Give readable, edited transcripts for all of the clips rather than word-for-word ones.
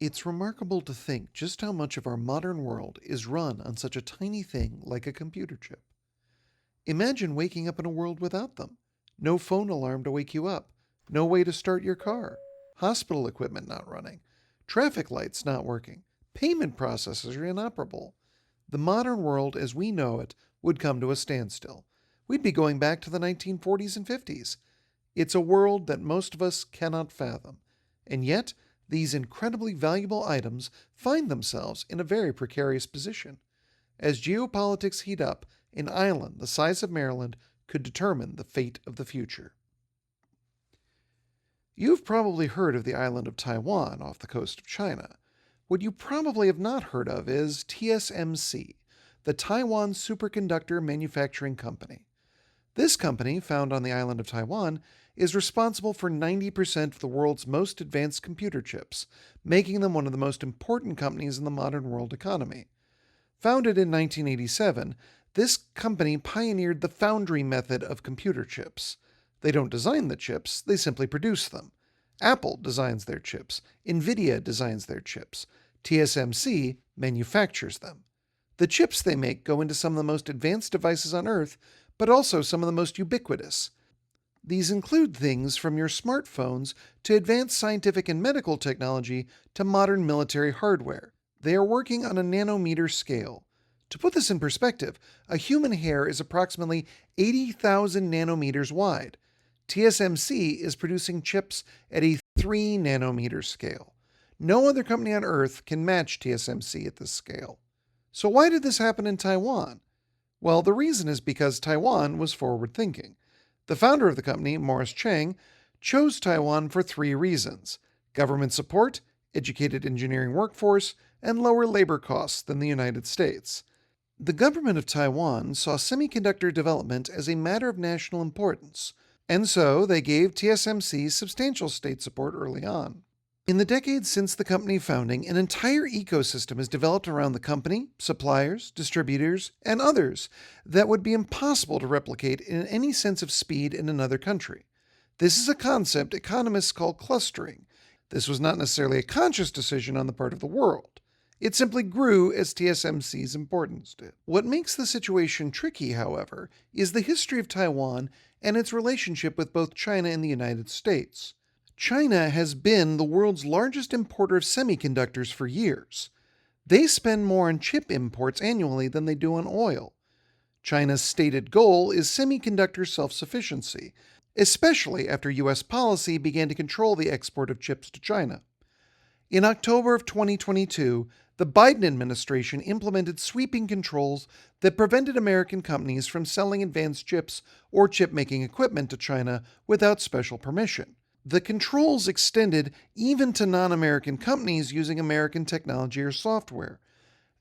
It's remarkable to think just how much of our modern world is run on such a tiny thing like a computer chip. Imagine waking up in a world without them. No phone alarm to wake you up, no way to start your car, hospital equipment not running, traffic lights not working, payment processors are inoperable. The modern world as we know it would come to a standstill. We'd be going back to the 1940s and 50s. It's a world that most of us cannot fathom. And yet, these incredibly valuable items find themselves in a very precarious position. As geopolitics heat up, an island the size of Maryland could determine the fate of the future. You've probably heard of the island of Taiwan off the coast of China. What you probably have not heard of is TSMC, the Taiwan Superconductor Manufacturing Company. This company, found on the island of Taiwan, is responsible for 90% of the world's most advanced computer chips, making them one of the most important companies in the modern world economy. Founded in 1987, this company pioneered the foundry method of computer chips. They don't design the chips, they simply produce them. Apple designs their chips, Nvidia designs their chips, TSMC manufactures them. The chips they make go into some of the most advanced devices on Earth, but also some of the most ubiquitous. These include things from your smartphones to advanced scientific and medical technology to modern military hardware. They are working on a nanometer scale. To put this in perspective, a human hair is approximately 80,000 nanometers wide. TSMC is producing chips at a 3 nanometer scale. No other company on Earth can match TSMC at this scale. So why did this happen in Taiwan? Well, the reason is because Taiwan was forward-thinking. The founder of the company, Morris Chang, chose Taiwan for 3 reasons: government support, educated engineering workforce, and lower labor costs than the United States. The government of Taiwan saw semiconductor development as a matter of national importance, and so they gave TSMC substantial state support early on. In the decades since the company founding, an entire ecosystem has developed around the company, suppliers, distributors, and others that would be impossible to replicate in any sense of speed in another country. This is a concept economists call clustering. This was not necessarily a conscious decision on the part of the world. It simply grew as TSMC's importance did. What makes the situation tricky, however, is the history of Taiwan and its relationship with both China and the United States. China has been the world's largest importer of semiconductors for years. They spend more on chip imports annually than they do on oil. China's stated goal is semiconductor self-sufficiency, especially after U.S. policy began to control the export of chips to China. In October of 2022, the Biden administration implemented sweeping controls that prevented American companies from selling advanced chips or chip-making equipment to China without special permission. The controls extended even to non-American companies using American technology or software.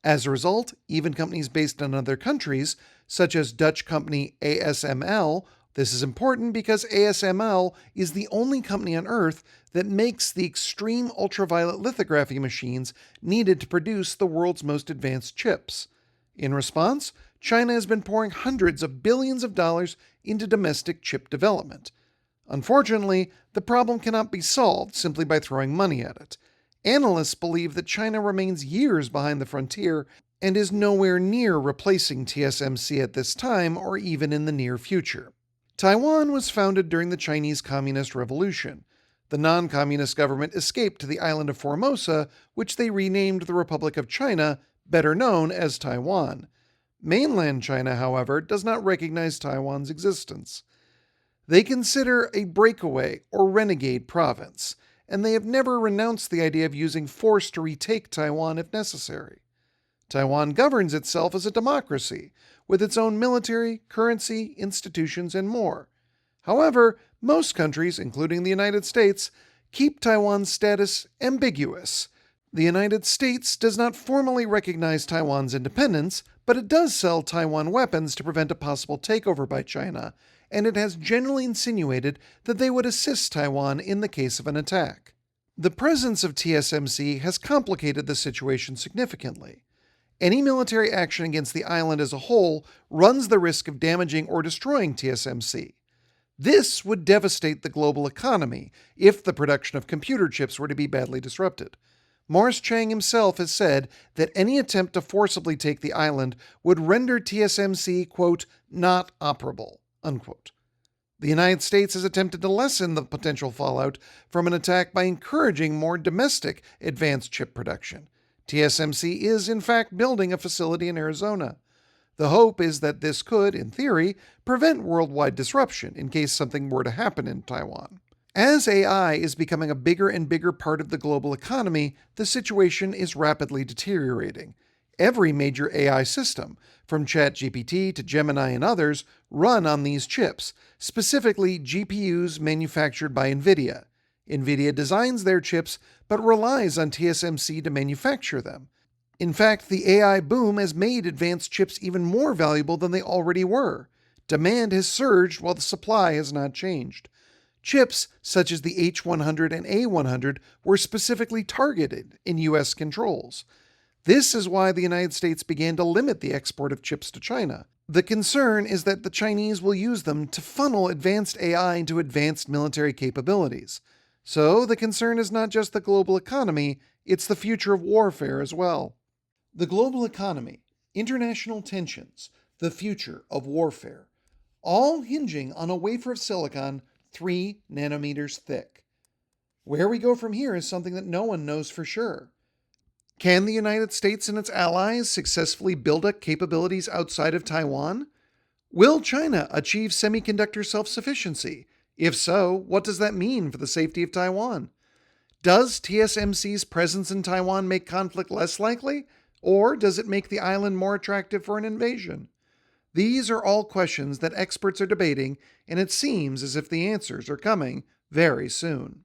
As a result, even companies based in other countries, such as Dutch company ASML, this is important because ASML is the only company on Earth that makes the extreme ultraviolet lithography machines needed to produce the world's most advanced chips. In response, China has been pouring hundreds of billions of dollars into domestic chip development. Unfortunately, the problem cannot be solved simply by throwing money at it. Analysts believe that China remains years behind the frontier and is nowhere near replacing TSMC at this time or even in the near future. Taiwan was founded during the Chinese Communist Revolution. The non-communist government escaped to the island of Formosa, which they renamed the Republic of China, better known as Taiwan. Mainland China, however, does not recognize Taiwan's existence. They consider a breakaway or renegade province, and they have never renounced the idea of using force to retake Taiwan if necessary. Taiwan governs itself as a democracy, with its own military, currency, institutions, and more. However, most countries, including the United States, keep Taiwan's status ambiguous. The United States does not formally recognize Taiwan's independence, but it does sell Taiwan weapons to prevent a possible takeover by China, and it has generally insinuated that they would assist Taiwan in the case of an attack. The presence of TSMC has complicated the situation significantly. Any military action against the island as a whole runs the risk of damaging or destroying TSMC. This would devastate the global economy if the production of computer chips were to be badly disrupted. Morris Chang himself has said that any attempt to forcibly take the island would render TSMC, quote, not operable, unquote. The United States has attempted to lessen the potential fallout from an attack by encouraging more domestic advanced chip production. TSMC is, in fact, building a facility in Arizona. The hope is that this could, in theory, prevent worldwide disruption in case something were to happen in Taiwan. As AI is becoming a bigger and bigger part of the global economy, the situation is rapidly deteriorating. Every major AI system, from ChatGPT to Gemini and others, run on these chips, specifically GPUs manufactured by Nvidia. Nvidia designs their chips but relies on TSMC to manufacture them. In fact, the AI boom has made advanced chips even more valuable than they already were. Demand has surged while the supply has not changed. Chips such as the H100 and A100 were specifically targeted in U.S. controls. This is why the United States began to limit the export of chips to China. The concern is that the Chinese will use them to funnel advanced AI into advanced military capabilities. So the concern is not just the global economy, it's the future of warfare as well. The global economy, international tensions, the future of warfare, all hinging on a wafer of silicon 3 nanometers thick. Where we go from here is something that no one knows for sure. Can the United States and its allies successfully build up capabilities outside of Taiwan? Will China achieve semiconductor self-sufficiency? If so, what does that mean for the safety of Taiwan? Does TSMC's presence in Taiwan make conflict less likely, or does it make the island more attractive for an invasion? These are all questions that experts are debating, and it seems as if the answers are coming very soon.